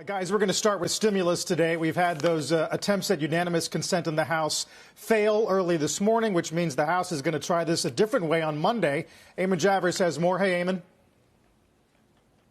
Guys, we're going to start with stimulus today. We've had those attempts at unanimous consent in the House fail early this morning, which means the House is going to try this a different way on Monday. Eamon Javers has more. Hey, Eamon.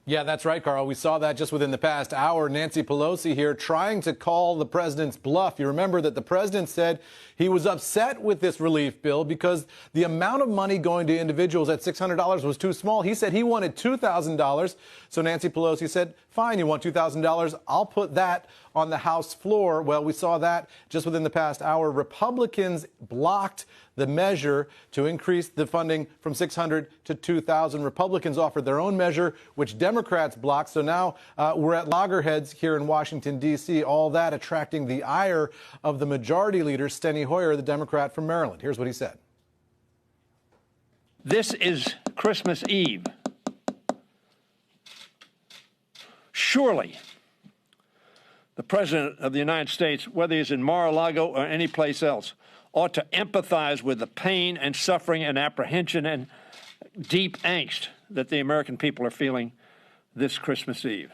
Yeah, that's right, Carl. We saw that just within the past hour. Nancy Pelosi here trying to call the president's bluff. You remember that the president said he was upset with this relief bill because the amount of money going to individuals at $600 was too small. He said he wanted $2,000. So Nancy Pelosi said, fine, you want $2,000? I'll put that on the House floor. Well, we saw that just within the past hour. Republicans blocked the measure to increase the funding from $600 to $2,000. Republicans offered their own measure, which Democrats blocked. So now we're at loggerheads here in Washington, D.C., all that attracting the ire of the majority leader, Steny Hoyer, the Democrat from Maryland. Here's what he said. This is Christmas Eve. Surely, the President of the United States, whether he's in Mar-a-Lago or any place else, ought to empathize with the pain and suffering and apprehension and deep angst that the American people are feeling this Christmas Eve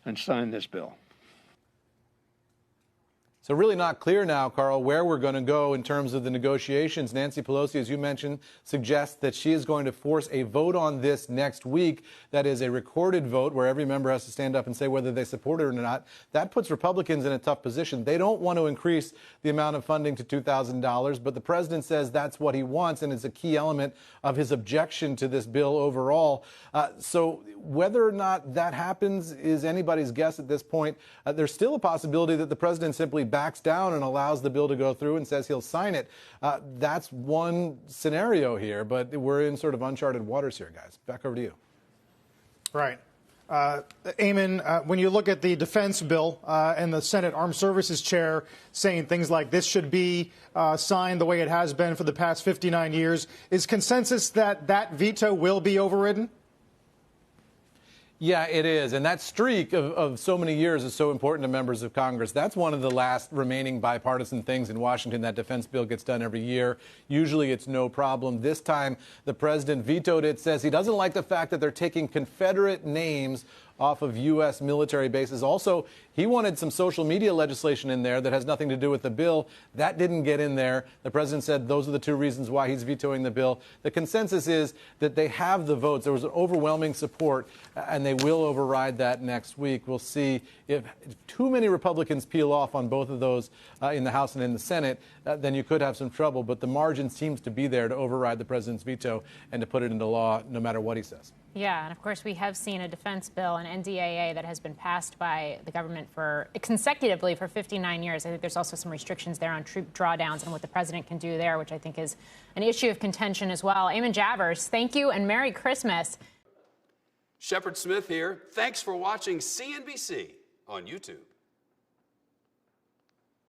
and sign this bill. So really not clear now, Carl, where we're going to go in terms of the negotiations. Nancy Pelosi, as you mentioned, suggests that she is going to force a vote on this next week. That is a recorded vote where every member has to stand up and say whether they support it or not. That puts Republicans in a tough position. They don't want to increase the amount of funding to $2,000, but the president says that's what he wants, and it's a key element of his objection to this bill overall. So whether or not that happens is anybody's guess at this point. There's still a possibility that the president simply backs down and allows the bill to go through and says he'll sign it. That's one scenario here, but we're in sort of uncharted waters here, guys. Back over to you. Right. Eamon, when you look at the defense bill and the Senate Armed Services Chair saying things like this should be signed the way it has been for the past 59 years, is consensus that that veto will be overridden? Yeah, it is. And that streak of so many years is so important to members of Congress. That's one of the last remaining bipartisan things in Washington. That defense bill gets done every year. Usually it's no problem. This time the president vetoed it, says he doesn't like the fact that they're taking Confederate names off of U.S. military bases. Also, he wanted some social media legislation in there that has nothing to do with the bill. That didn't get in there. The president said those are the two reasons why he's vetoing the bill. The consensus is that they have the votes. There was an overwhelming support, and they will override that next week. We'll see if too many Republicans peel off on both of those in the House and in the Senate, then you could have some trouble. But the margin seems to be there to override the president's veto and to put it into law no matter what he says. Yeah, and of course we have seen a defense bill, an NDAA, that has been passed by the government for consecutively for 59 years. I think there's also some restrictions there on troop drawdowns and what the president can do there, which I think is an issue of contention as well. Eamon Javers, thank you and Merry Christmas. Shepard Smith here. Thanks for watching CNBC on YouTube.